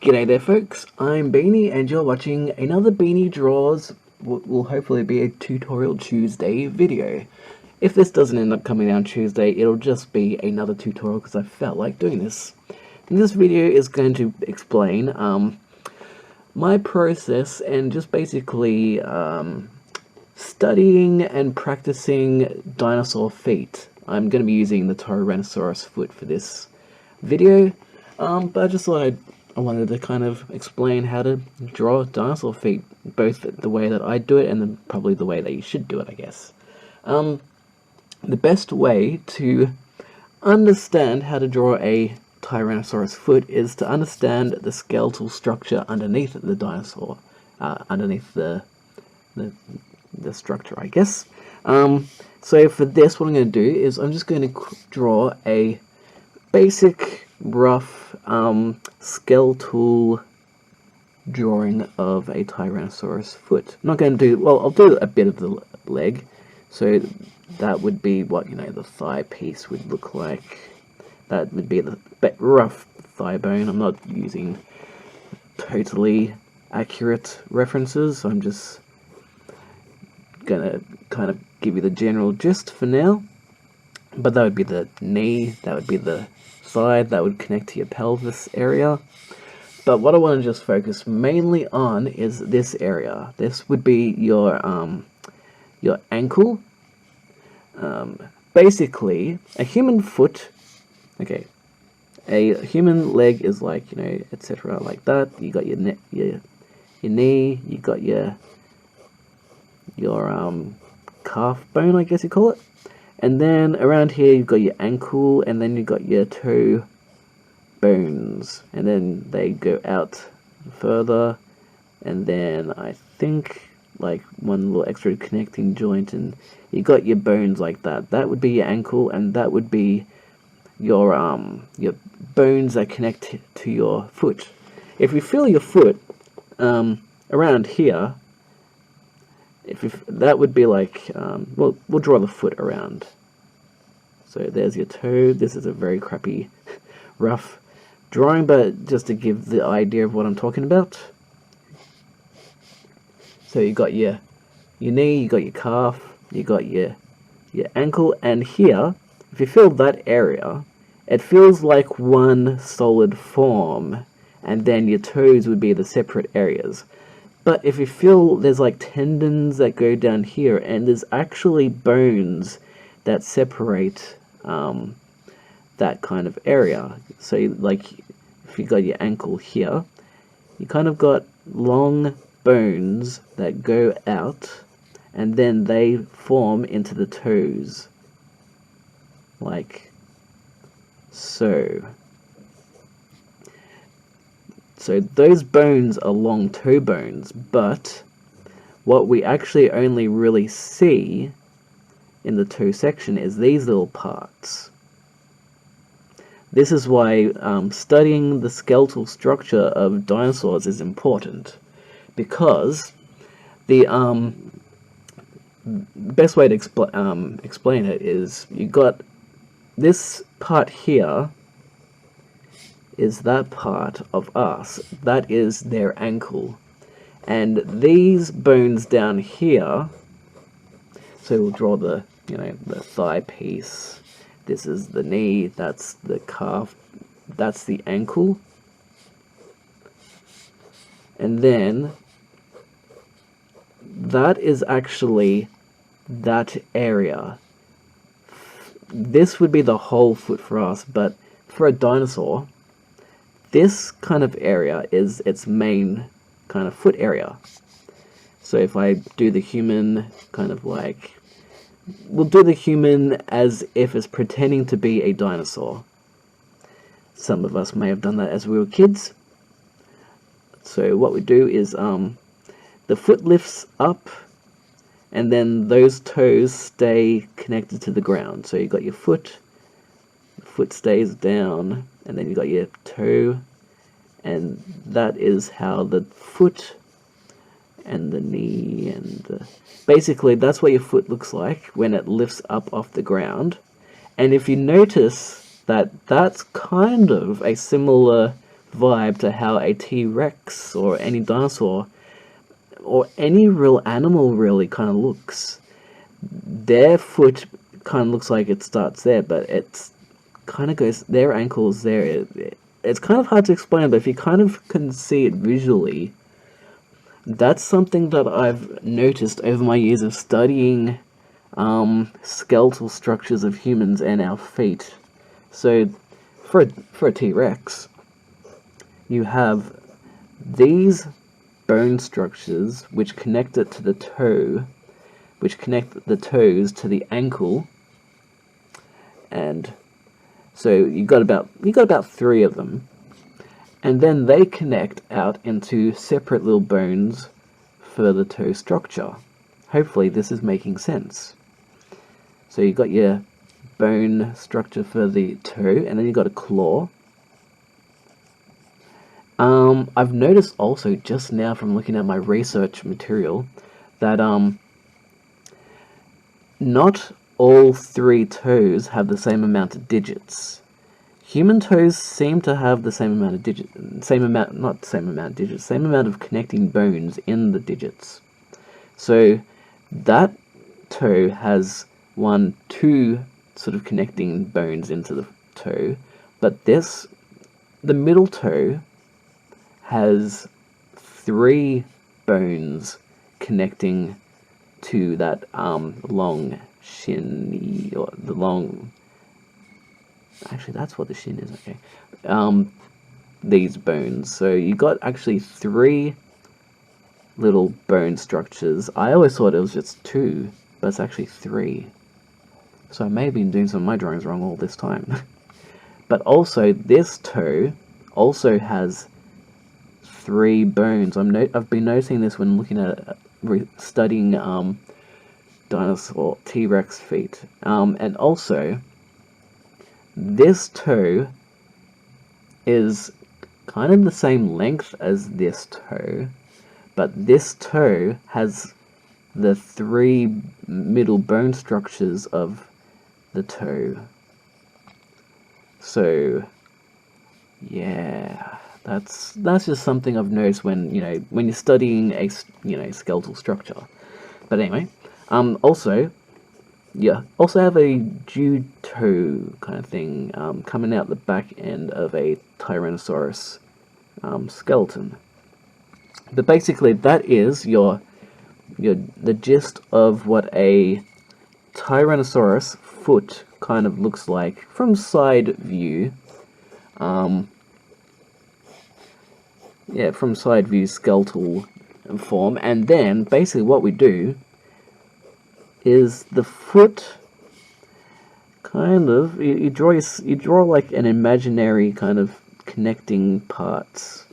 G'day there folks, I'm Beanie and you're watching another Beanie Draws, will hopefully be a Tutorial Tuesday video. If this doesn't end up coming out Tuesday, it'll just be another tutorial because I felt like doing this. And this video is going to explain my process and just basically studying and practicing dinosaur feet. I'm going to be using the Tyrannosaurus foot for this video, but I just thought I wanted to kind of explain how to draw dinosaur feet, both the way that I do it and then probably the way that you should do it, I guess. The best way to understand how to draw a Tyrannosaurus foot is to understand the skeletal structure underneath the dinosaur, underneath the structure, I guess. So for this, what I'm going to do is I'm just going to draw a basic, rough, skeletal drawing of a Tyrannosaurus foot. I'm not going to do, well, I'll do a bit of the leg, so that would be what, the thigh piece would look like. That would be the rough thigh bone. I'm not using totally accurate references, so I'm just gonna kind of give you the general gist for now. But that would be the knee, that would be the thigh, that would connect to your pelvis area. But what I want to just focus mainly on is this area. This would be your ankle. Basically, a human foot, okay, a human leg is like, etc. like that. You got your your knee, you got your calf bone, I guess you call it. And then around here you've got your ankle, and then you've got your toe bones, and then they go out further, and then I think like one little extra connecting joint, and you got your bones like that. That would be your ankle, and that would be your bones that connect to your foot. If you feel your foot around here, that would be like, we'll draw the foot around. So there's your toe. This is a very crappy, rough drawing, but just to give the idea of what I'm talking about. So you got your knee, you got your calf, you got your ankle, and here, if you feel that area, it feels like one solid form, and then your toes would be the separate areas. But if you feel there's like tendons that go down here, and there's actually bones that separate that kind of area. So like if you got your ankle here, you kind of got long bones that go out, and then they form into the toes, like so. So those bones are long toe bones, but what we actually only really see in the toe section is these little parts. This is why studying the skeletal structure of dinosaurs is important, because the best way to explain it is you got this part here is that part of us, that is their ankle, and these bones down here, so we'll draw the the thigh piece, this is the knee, that's the calf, that's the ankle, and then that is actually that area. This would be the whole foot for us, but for a dinosaur, this kind of area is its main kind of foot area. So if I do the human, kind of like, we'll do the human as if it's pretending to be a dinosaur. Some of us may have done that as we were kids. So what we do is the foot lifts up, and then those toes stay connected to the ground. So you got your foot, the foot stays down, and then you got your toe, and that is how the foot and the knee and basically that's what your foot looks like when it lifts up off the ground. And if you notice that that's kind of a similar vibe to how a T-Rex or any dinosaur or any real animal really kind of looks. Their foot kind of looks like it starts there, but it's kind of goes, their ankles there. It's kind of hard to explain, but if you kind of can see it visually, that's something that I've noticed over my years of studying skeletal structures of humans and our feet. So, for a T-Rex, you have these bone structures which connect it to the toe, which connect the toes to the ankle, and so you got about 3 of them, and then they connect out into separate little bones for the toe structure. Hopefully this is making sense. So you got your bone structure for the toe, and then you got a claw. I've noticed also just now from looking at my research material that not all 3 toes have the same amount of digits. Human toes seem to have the same amount of digits, same amount of connecting bones in the digits. So that toe has 2 sort of connecting bones into the toe, but the middle toe has 3 bones connecting to that long shin, or the long, actually that's what the shin is, okay. These bones, so you got actually 3 little bone structures. I always thought it was just 2, but it's actually 3. So I may have been doing some of my drawings wrong all this time. But also, this toe also has 3 bones. I've been noticing this when looking at studying dinosaur T-Rex feet. And also, this toe is kind of the same length as this toe, but this toe has the 3 middle bone structures of the toe. So yeah, that's just something I've noticed when you're studying a skeletal structure. But anyway, also have a dew-toe kind of thing coming out the back end of a Tyrannosaurus skeleton. But basically, that is the gist of what a Tyrannosaurus foot kind of looks like from side view. From side view skeletal form, and then basically what we do is the foot kind of you draw like an imaginary kind of connecting parts.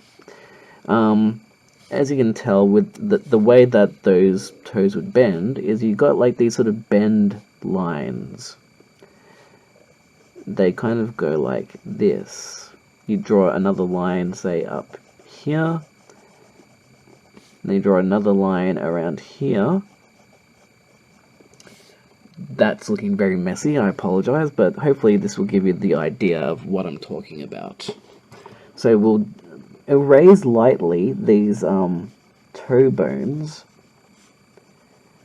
As you can tell with the way that those toes would bend is you got like these sort of bend lines. They kind of go like this. You draw another line, say up here, then you draw another line around here. That's looking very messy, I apologize, but hopefully this will give you the idea of what I'm talking about. So we'll erase lightly these toe bones.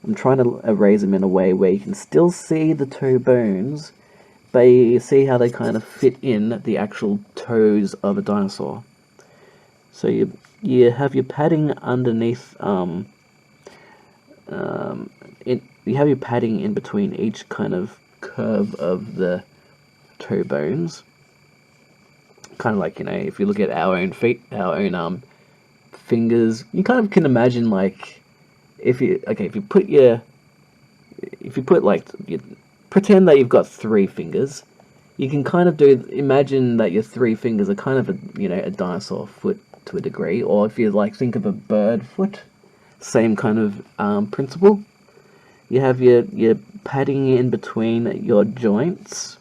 I'm trying to erase them in a way where you can still see the toe bones, but you see how they kind of fit in the actual toes of a dinosaur. So you have your padding underneath. You have your padding in between each kind of curve of the toe bones. Kind of like, if you look at our own feet, our own fingers, you kind of can imagine like pretend that you've got 3 fingers. You can kind of imagine that your 3 fingers are kind of a dinosaur foot to a degree, or if you think of a bird foot, same kind of principle. You have your padding in between your joints,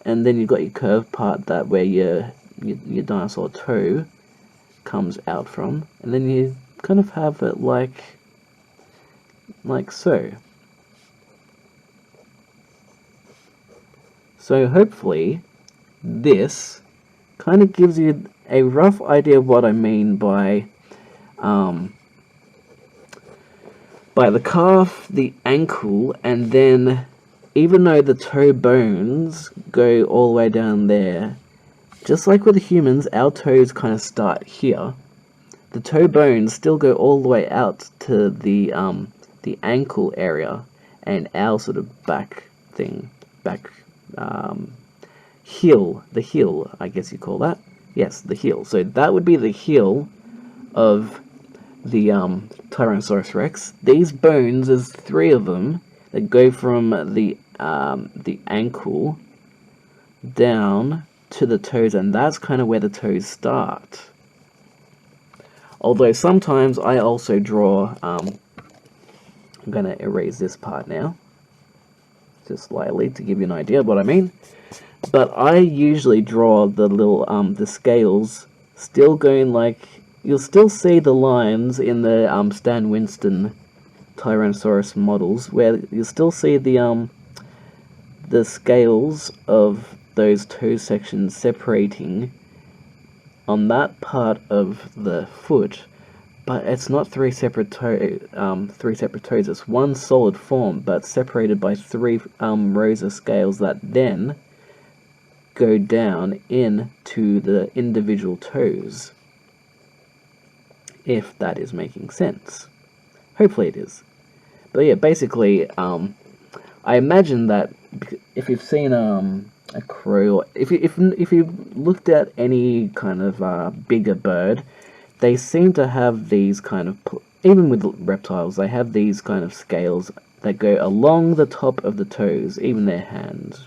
and then you've got your curved part that where your dinosaur toe comes out from, and then you kind of have it like so. So hopefully this kind of gives you a rough idea of what I mean by the calf, the ankle, and then even though the toe bones go all the way down there, just like with the humans, our toes kind of start here. The toe bones still go all the way out to the ankle area, and our sort of back thing, heel, the heel, I guess you call that. Yes, the heel. So that would be the heel of the Tyrannosaurus Rex. These bones, there's 3 of them that go from the ankle down to the toes, and that's kind of where the toes start. Although sometimes I also draw, I'm going to erase this part now, just slightly to give you an idea of what I mean. But I usually draw the little, the scales still going like, you'll still see the lines in the Stan Winston Tyrannosaurus models, where you'll still see the scales of those toe sections separating on that part of the foot, but it's not 3 separate toes. It's one solid form, but separated by 3 rows of scales that then go down into the individual toes. If that is making sense. Hopefully it is. But yeah, basically, I imagine that if you've seen a crow, or if you looked at any kind of bigger bird, they seem to have these kind of, even with reptiles, they have these kind of scales that go along the top of the toes, even their hands.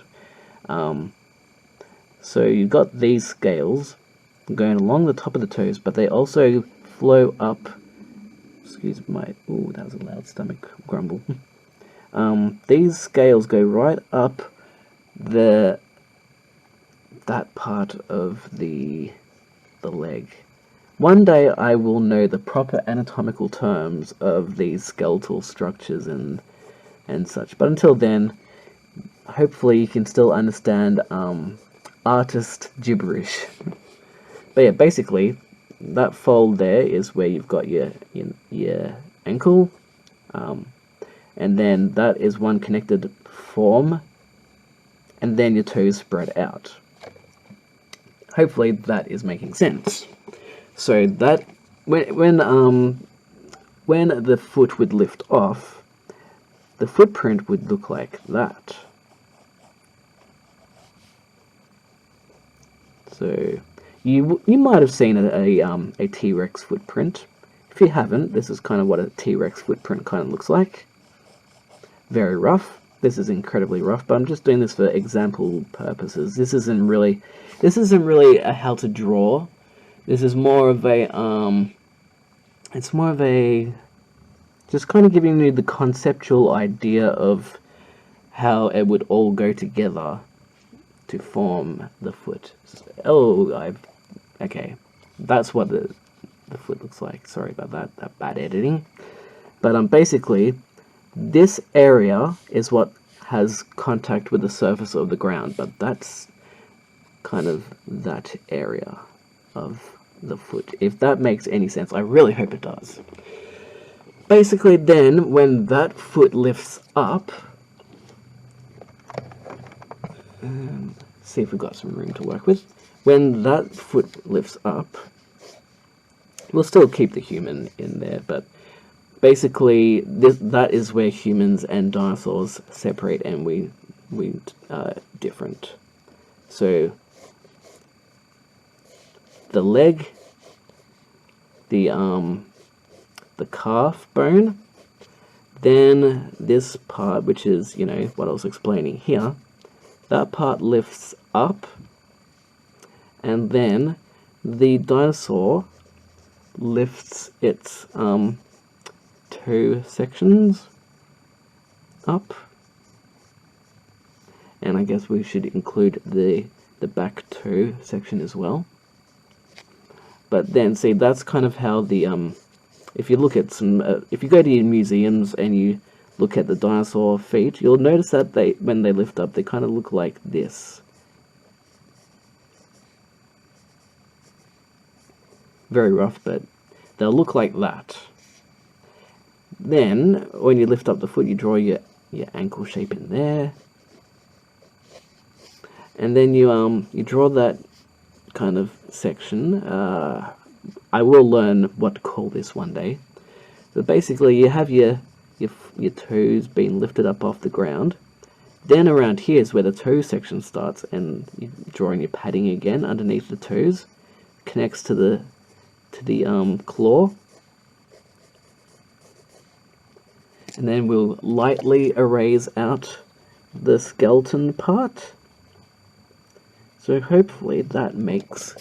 So you've got these scales going along the top of the toes, but they also flow up. Excuse my, ooh, that was a loud stomach grumble. These scales go right up that part of the leg. One day I will know the proper anatomical terms of these skeletal structures and such, but until then, hopefully you can still understand artist gibberish. But yeah, basically, that fold there is where you've got your ankle, and then that is one connected form, and then your toes spread out. Hopefully that is making sense. So that when the foot would lift off, the footprint would look like that. So you might have seen a T-Rex footprint. If you haven't, this is kind of what a T-Rex footprint kind of looks like. Very rough. This is incredibly rough, but I'm just doing this for example purposes. This isn't really a how to draw. This is more of a it's more of a just kind of giving you the conceptual idea of how it would all go together to form the foot. Oh, okay. That's what the foot looks like. Sorry about that bad editing. But basically, this area is what has contact with the surface of the ground, but that's kind of that area of the foot. If that makes any sense, I really hope it does. Basically then, when that foot lifts up, see if we've got some room to work with. When that foot lifts up, we'll still keep the human in there, but basically that is where humans and dinosaurs separate, and we are different. So the leg, the calf bone, then this part, which is, you know, what I was explaining here, that part lifts up, and then the dinosaur lifts its toe sections up, and I guess we should include the back toe section as well. But then, see, that's kind of how the if you look at some if you go to your museums and you look at the dinosaur feet, you'll notice that when they lift up, they kind of look like this. very rough, but they'll look like that. Then, when you lift up the foot, you draw your ankle shape in there. And then you draw that kind of section. I will learn what to call this one day. So basically, you have your toes being lifted up off the ground. Then around here is where the toe section starts, and you're drawing your padding again underneath the toes, connects to the claw. And then we'll lightly erase out the skeleton part. So hopefully that makes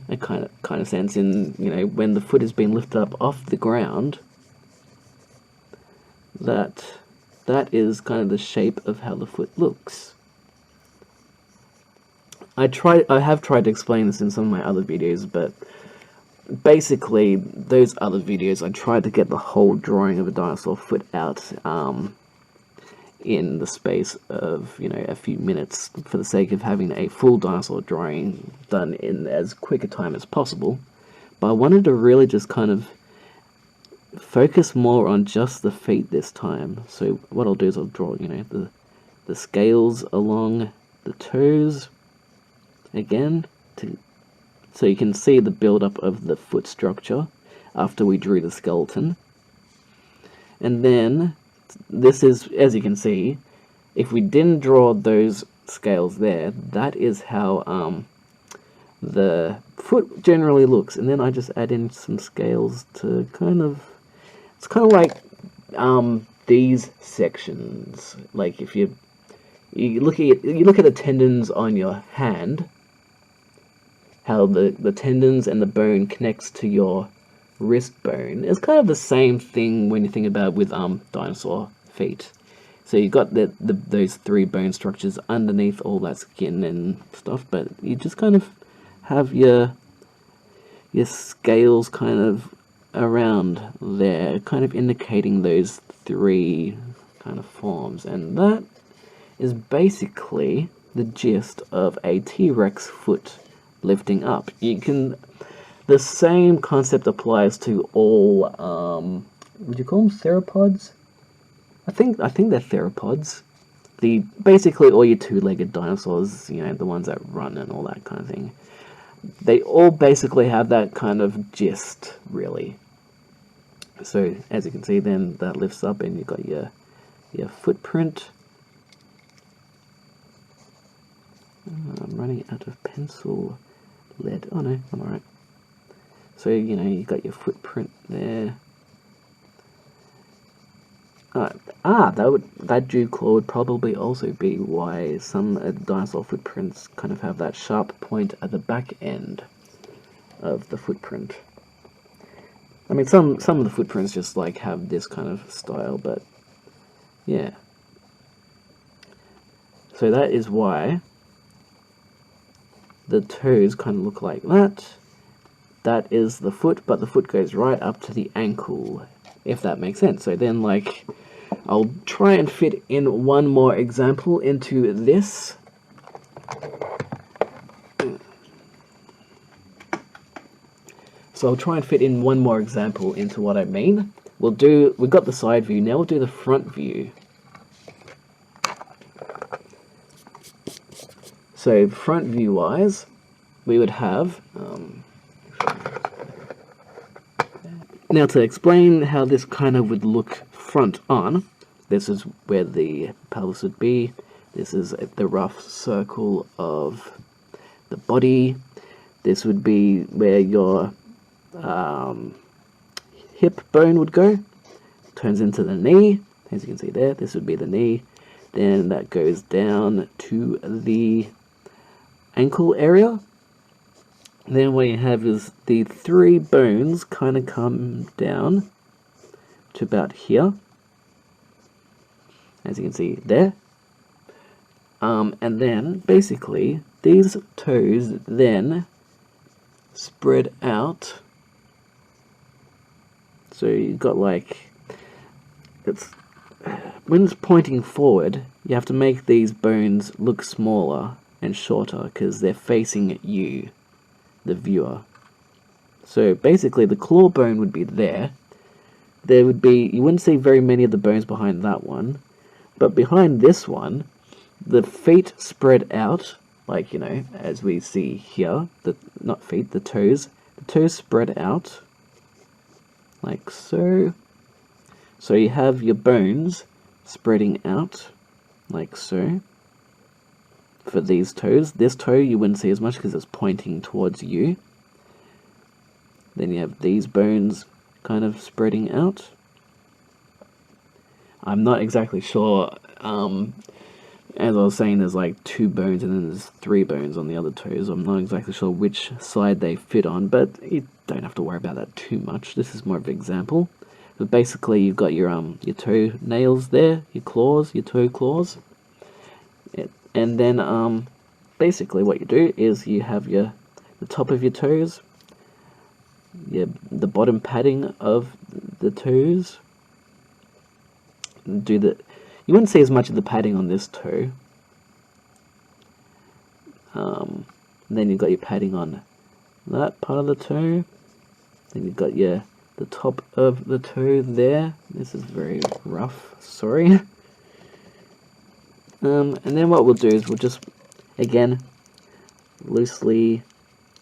a kind of sense. In, you know, when the foot is being lifted up off the ground, that is kind of the shape of how the foot looks. I have tried to explain this in some of my other videos, but basically those other videos I tried to get the whole drawing of a dinosaur foot out in the space of, you know, a few minutes, for the sake of having a full dinosaur drawing done in as quick a time as possible. But I wanted to really just kind of focus more on just the feet this time. So what I'll do is I'll draw, you know, the scales along the toes again, so you can see the build-up of the foot structure after we drew the skeleton. And then this is, as you can see, if we didn't draw those scales there, that is how the foot generally looks. And then I just add in some scales to kind of, it's kind of like these sections. Like if you look at the tendons on your hand, how the tendons and the bone connects to your wrist bone. It's kind of the same thing when you think about it with dinosaur feet. So you've got those three bone structures underneath all that skin and stuff, but you just kind of have your scales kind of around there, kind of indicating those three kind of forms. And that is basically the gist of a T-Rex foot lifting up. The same concept applies to all, would you call them theropods? I think they're theropods. Basically all your two-legged dinosaurs, you know, the ones that run and all that kind of thing. They all basically have that kind of gist, really. So as you can see, then that lifts up and you've got your footprint. I'm running out of pencil lead. Oh no, I'm alright. So, you know, you've got your footprint there. That dew claw would probably also be why some dinosaur footprints kind of have that sharp point at the back end of the footprint. I mean, some of the footprints just like have this kind of style, but yeah. So that is why the toes kind of look like that. That is the foot, but the foot goes right up to the ankle, if that makes sense. So then, like, I'll try and fit in one more example into this. So I'll try and fit in one more example into what I mean. We've got the side view, now we'll do the front view. So front view wise, we would have, now to explain how this kind of would look front on, this is where the pelvis would be, this is the rough circle of the body, this would be where your hip bone would go, turns into the knee, as you can see there, this would be the knee, then that goes down to the ankle area. Then what you have is the three bones kind of come down to about here, as you can see there. And then basically these toes then spread out. So you've got like, when it's pointing forward, you have to make these bones look smaller and shorter because they're facing you, the viewer. So basically the claw bone would be there. There would be, you wouldn't see very many of the bones behind that one, but behind this one, the feet spread out, like, you know, as we see here, not feet, the toes spread out, like so. So you have your bones spreading out, like so, for these toes. This toe you wouldn't see as much because it's pointing towards you. Then you have these bones kind of spreading out. I'm not exactly sure, as I was saying, there's like 2 bones and then there's 3 bones on the other toes. I'm not exactly sure which side they fit on, but you don't have to worry about that too much. This is more of an example. But basically you've got your toe nails there, your claws, your toe claws. And then basically what you do is you have the top of your toes, the bottom padding of the toes. You wouldn't see as much of the padding on this toe. Then you've got your padding on that part of the toe. Then you've got the top of the toe there. This is very rough, sorry. And then what we'll do is we'll just, again, loosely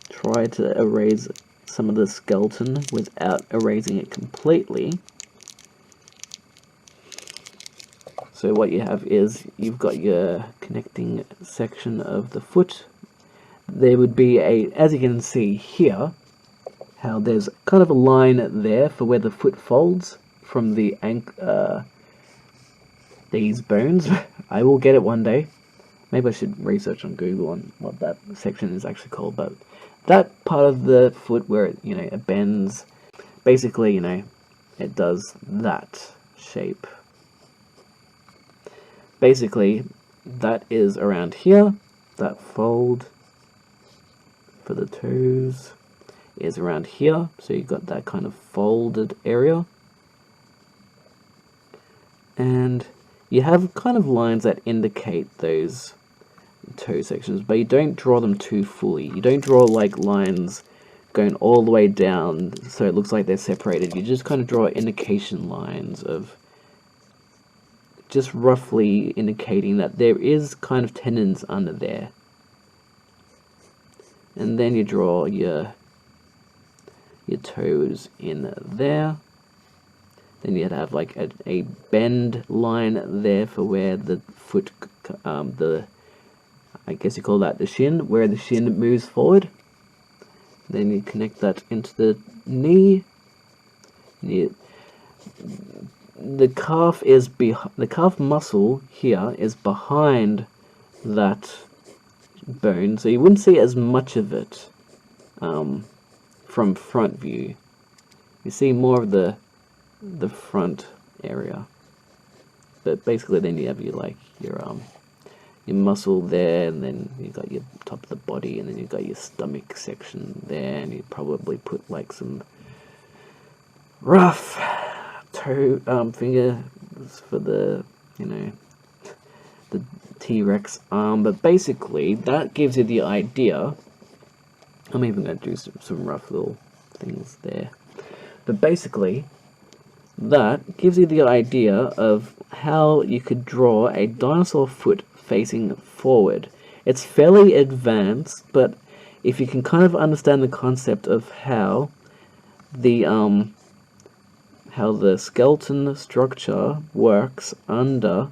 try to erase some of the skeleton without erasing it completely. So what you have is, you've got your connecting section of the foot. There would be as you can see here, how there's kind of a line there for where the foot folds from the these bones. I will get it one day. Maybe I should research on Google on what that section is actually called, but that part of the foot where it, you know, it bends, basically, you know, it does that shape. Basically, that is around here. That fold for the toes is around here, so you've got that kind of folded area. And you have kind of lines that indicate those toe sections, but you don't draw them too fully. You don't draw like lines going all the way down so it looks like they're separated. You just kind of draw indication lines of just roughly indicating that there is kind of tendons under there. And then you draw your toes in there. Then you'd have like a bend line there for where the foot, I guess you call that the shin, where the shin moves forward. Then you connect that into the knee. The calf muscle here is behind that bone, so you wouldn't see as much of it from front view. You see more of the front area, but basically then you have your muscle there, and then you got your top of the body, and then you got your stomach section there, and you probably put like some rough toe fingers for the, you know, the T-Rex arm. But basically that gives you the idea. I'm even going to do some rough little things there, but basically that gives you the idea of how you could draw a dinosaur foot facing forward. It's fairly advanced, but if you can kind of understand the concept of how the skeleton structure works under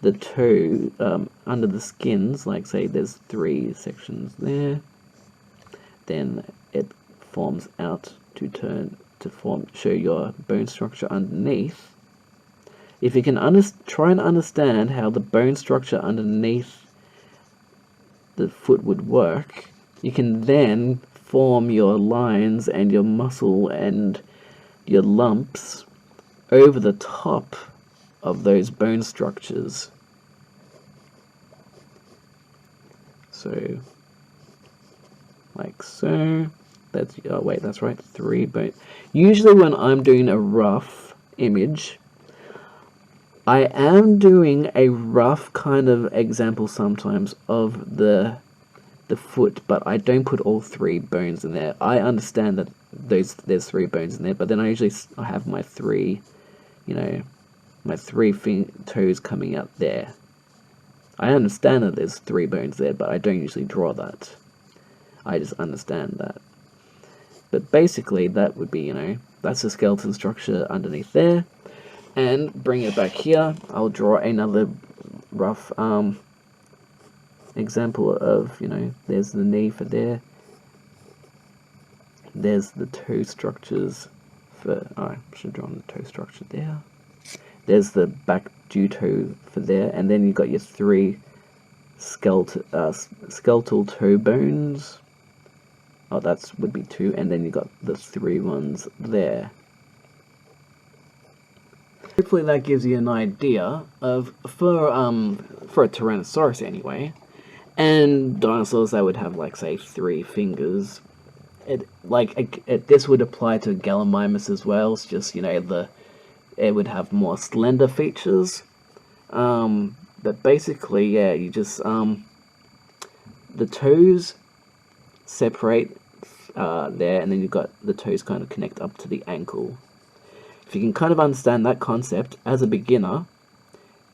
the toe, under the skins, like say there's 3 sections there, then it forms out to show your bone structure underneath. If you can try and understand how the bone structure underneath the foot would work, you can then form your lines and your muscle and your lumps over the top of those bone structures. So, like so. That's right, 3 bones. Usually when I'm doing a rough image, I am doing a rough kind of example sometimes of the the foot, but I don't put all 3 bones in there. I understand that there's 3 bones in there, but then I have my 3, my 3 toes coming out there. I understand that there's 3 bones there, but I don't usually draw that. I just understand that. But basically, that would be, that's the skeleton structure underneath there. And bring it back here, I'll draw another rough example of, there's the knee for there. There's the toe structures for, I should draw the toe structure there. There's the back dew toe for there, and then you've got your 3 skeletal toe bones. Oh, that would be 2, and then you got the 3 ones there. Hopefully that gives you an idea of, for a Tyrannosaurus anyway, and dinosaurs that would have, like, say, 3 fingers. This would apply to Gallimimus as well. It's just, it would have more slender features. But basically, yeah, you just, the toes separate there, and then you've got the toes kind of connect up to the ankle. If you can kind of understand that concept as a beginner,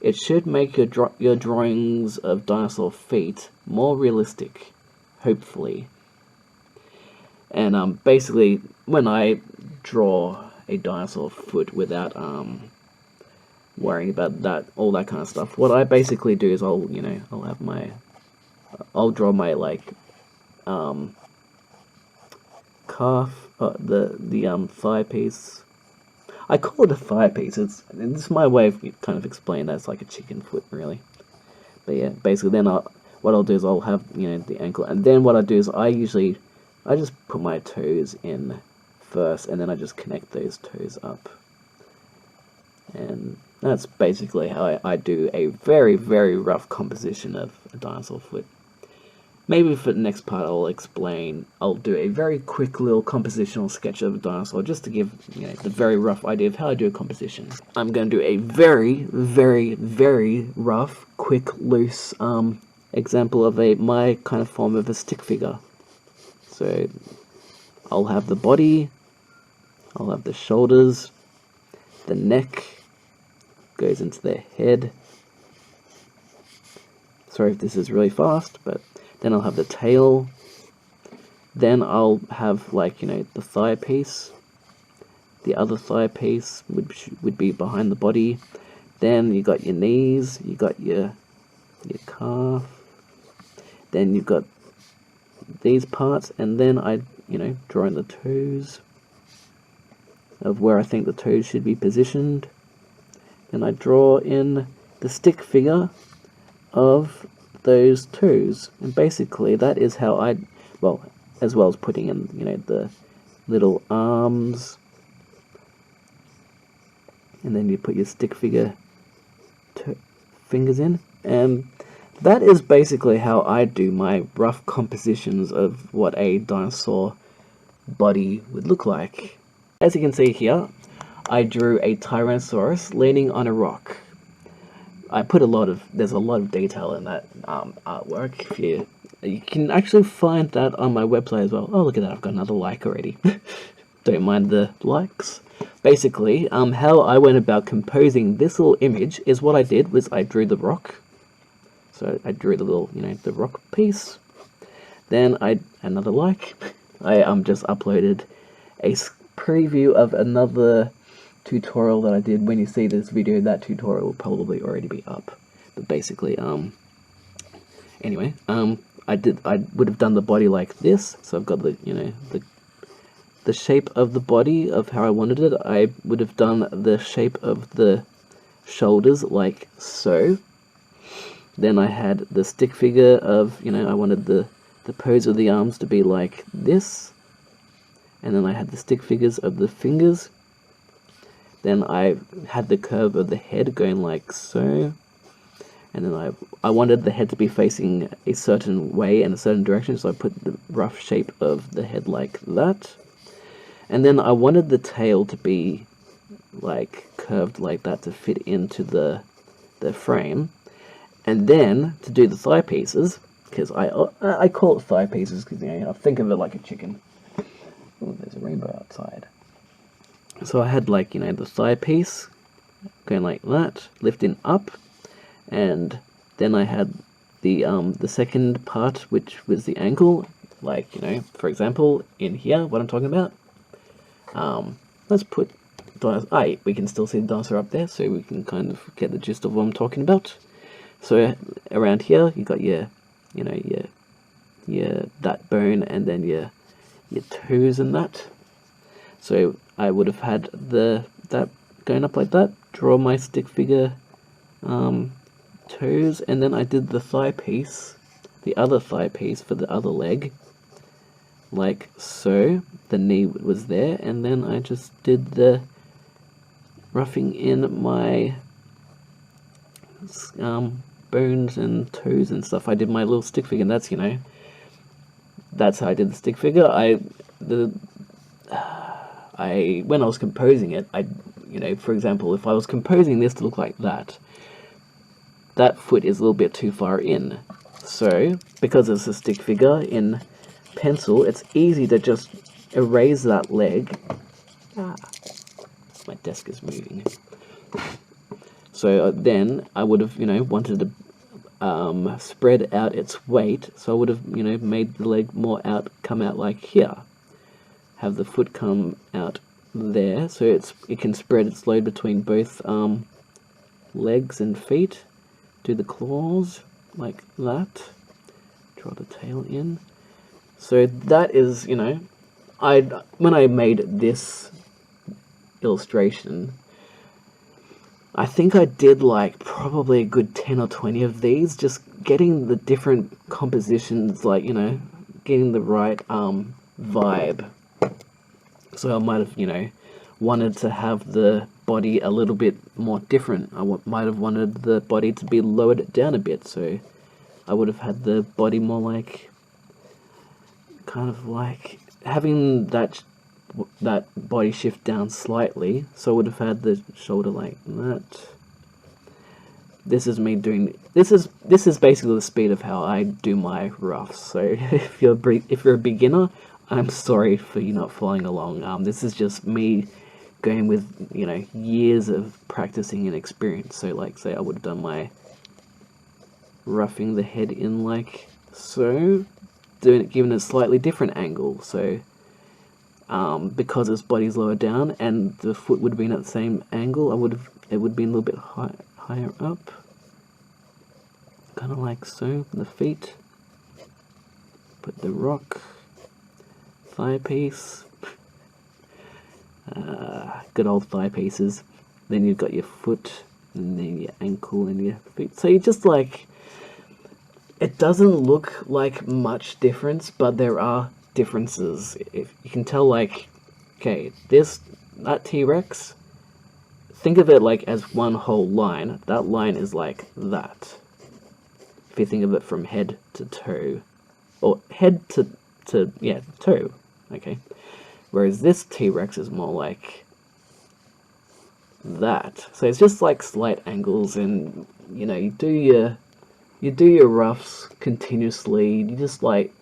it should make your drawings of dinosaur feet more realistic, hopefully. And basically, when I draw a dinosaur foot without worrying about all that kind of stuff, what I basically do is I'll draw my calf, the thigh piece. I call it a thigh piece. It's my way of kind of explaining that it's like a chicken foot, really. But yeah, basically, then what I'll do is I'll have the ankle, and then what I do is I just put my toes in first, and then I just connect those toes up, and that's basically how I do a very, very rough composition of a dinosaur foot. Maybe for the next part I'll do a very quick little compositional sketch of a dinosaur, just to give the very rough idea of how I do a composition. I'm going to do a very, very, very rough, quick, loose example of my kind of form of a stick figure. So I'll have the body, I'll have the shoulders, the neck goes into the head. Sorry if this is really fast, but then I'll have the tail. Then I'll have the thigh piece. The other thigh piece would be behind the body. Then you got your knees, you got your calf. Then you've got these parts, and then I draw in the toes of where I think the toes should be positioned. Then I draw in the stick figure of those toes, and basically that is how as well as putting in the little arms, and then you put your stick figure fingers in, and that is basically how I do my rough compositions of what a dinosaur body would look like. As you can see here, I drew a Tyrannosaurus leaning on a rock. I put there's a lot of detail in that artwork. If you can actually find that on my website as well. Oh, look at that, I've got another like already. Don't mind the likes. Basically, how I went about composing this little image is what I did was I drew the rock. So I drew the little, the rock piece. Then another like. I just uploaded a preview of another tutorial that I did. When you see this video, that tutorial will probably already be up. But basically, anyway, I would have done the body like this. So I've got the shape of the body of how I wanted it. I would have done the shape of the shoulders like so. Then I had the stick figure of, I wanted the pose of the arms to be like this. And then I had the stick figures of the fingers. Then I had the curve of the head going like so. And then I wanted the head to be facing a certain way in a certain direction, so I put the rough shape of the head like that. And then I wanted the tail to be curved like that to fit into the frame. And then, to do the thigh pieces, because I call it thigh pieces because, you know, I think of it like a chicken. Oh, there's a rainbow outside. So I had, like, you know, the thigh piece going like that, lifting up, and then I had the second part, which was the ankle, like, you know, for example, in here, what I'm talking about. Let's put we can still see the dinosaur up there, so we can kind of get the gist of what I'm talking about. So around here, you got your, you know, your that bone, and then your toes and that. So I would have had that going up like that. Draw my stick figure toes, and then I did the thigh piece, the other thigh piece for the other leg, like so. The knee was there, and then I just did the roughing in my bones and toes and stuff. I did my little stick figure, and that's, you know, that's how I did the stick figure. When I was composing it, you know, for example, if I was composing this to look like that foot is a little bit too far in. So, because it's a stick figure in pencil, it's easy to just erase that leg. My desk is moving. So then I would have, you know, wanted to spread out its weight. So I would have, you know, made the leg come out like here. Have the foot come out there, so it can spread its load between both legs and feet. Do the claws like that. Draw the tail in. So that is, you know, when I made this illustration, I think I did like probably a good 10 or 20 of these, just getting the different compositions, like, you know, getting the right vibe. So I might have, you know, wanted to have the body a little bit more different. I might have wanted the body to be lowered down a bit, so I would have had the body more like, kind of like having that body shift down slightly. So I would have had the shoulder like that. This is me doing, this is basically the speed of how I do my roughs. So if you're a beginner, I'm sorry for you not following along. This is just me going with, you know, years of practicing and experience. So, like, say I would have done my roughing the head in like so, giving it a slightly different angle. So, because its body's lower down and the foot would have been at the same angle, it would have been a little bit higher up, kind of like so. The feet, put the rock. Thigh piece, good old thigh pieces. Then you've got your foot, and then your ankle, and your feet. So you just like, it doesn't look like much difference, but there are differences. If you can tell, like, okay, that T-Rex, think of it like as one whole line. That line is like that. If you think of it from head to toe, or head to toe. Okay, whereas this T-Rex is more like that. So it's just like slight angles, and, you know, you do your roughs continuously. You just like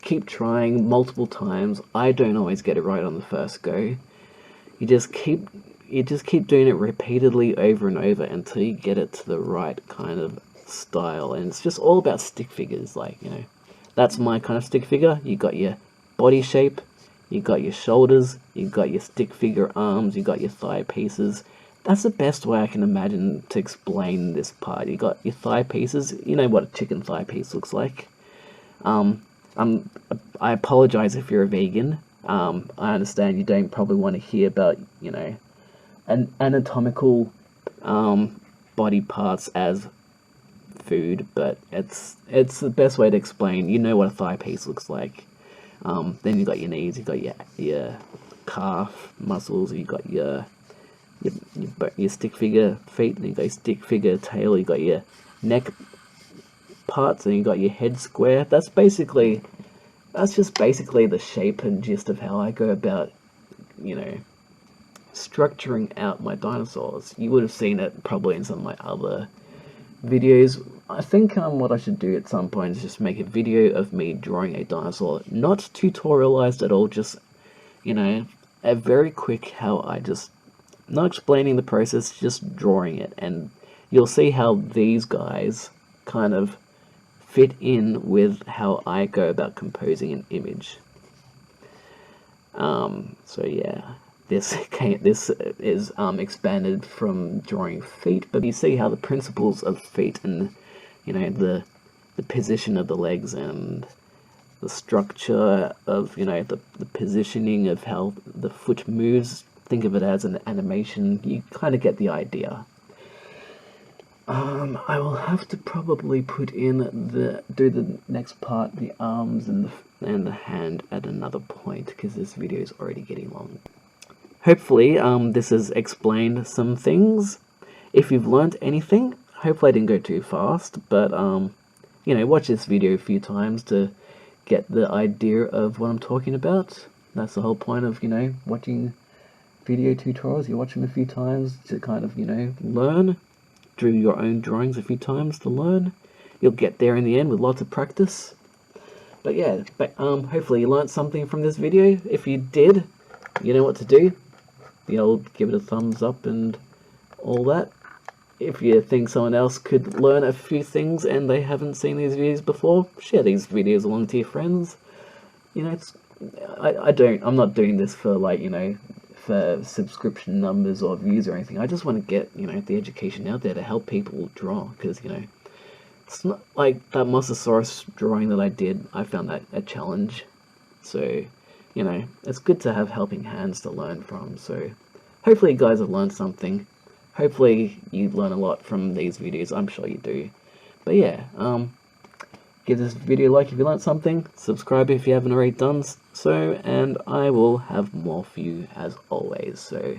keep trying multiple times. I don't always get it right on the first go. You just keep doing it repeatedly over and over until you get it to the right kind of style. And it's just all about stick figures, like, you know. That's my kind of stick figure. You got your body shape, you got your shoulders, you got your stick figure arms, you got your thigh pieces. That's the best way I can imagine to explain this part. You got your thigh pieces. You know what a chicken thigh piece looks like. I apologize if you're a vegan. I understand you don't probably want to hear about, you know, anatomical body parts as food, but it's the best way to explain. You know what a thigh piece looks like. Then you got your knees, you got your calf muscles, you got your stick figure feet, and you got your stick figure tail, you got your neck parts, and you got your head square. That's just basically the shape and gist of how I go about, you know, structuring out my dinosaurs. You would have seen it probably in some of my other videos I think what I should do at some point is just make a video of me drawing a dinosaur. Not tutorialized at all, just, you know, a very quick how I just, not explaining the process, just drawing it. And you'll see how these guys kind of fit in with how I go about composing an image. So yeah, this is expanded from drawing feet, but you see how the principles of feet and, you know, the position of the legs and the structure of, you know, the positioning of how the foot moves. Think of it as an animation. You kind of get the idea. I will have to probably put in do the next part, the arms and the hand at another point, because this video is already getting long. Hopefully, this has explained some things. If you've learnt anything, hopefully I didn't go too fast, but you know, watch this video a few times to get the idea of what I'm talking about. That's the whole point of, you know, watching video tutorials. You watch them a few times to kind of, you know, learn. Do your own drawings a few times to learn. You'll get there in the end with lots of practice. But yeah, hopefully you learnt something from this video. If you did, you know what to do. The old give it a thumbs up and all that. If you think someone else could learn a few things and they haven't seen these videos before, share these videos along to your friends. You know, I'm not doing this for, like, you know, for subscription numbers or views or anything. I just want to get, you know, the education out there to help people draw, because, you know, it's not like that Mosasaurus drawing that I did. I found that a challenge, so, you know, it's good to have helping hands to learn from. So hopefully you guys have learned something. Hopefully you learn a lot from these videos. I'm sure you do. But yeah, give this video a like if you learned something, subscribe if you haven't already done so, and I will have more for you as always. So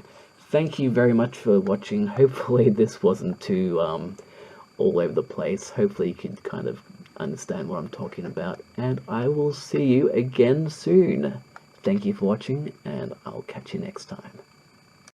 thank you very much for watching. Hopefully this wasn't too all over the place. Hopefully you could kind of understand what I'm talking about, and I will see you again soon. Thank you for watching, and I'll catch you next time.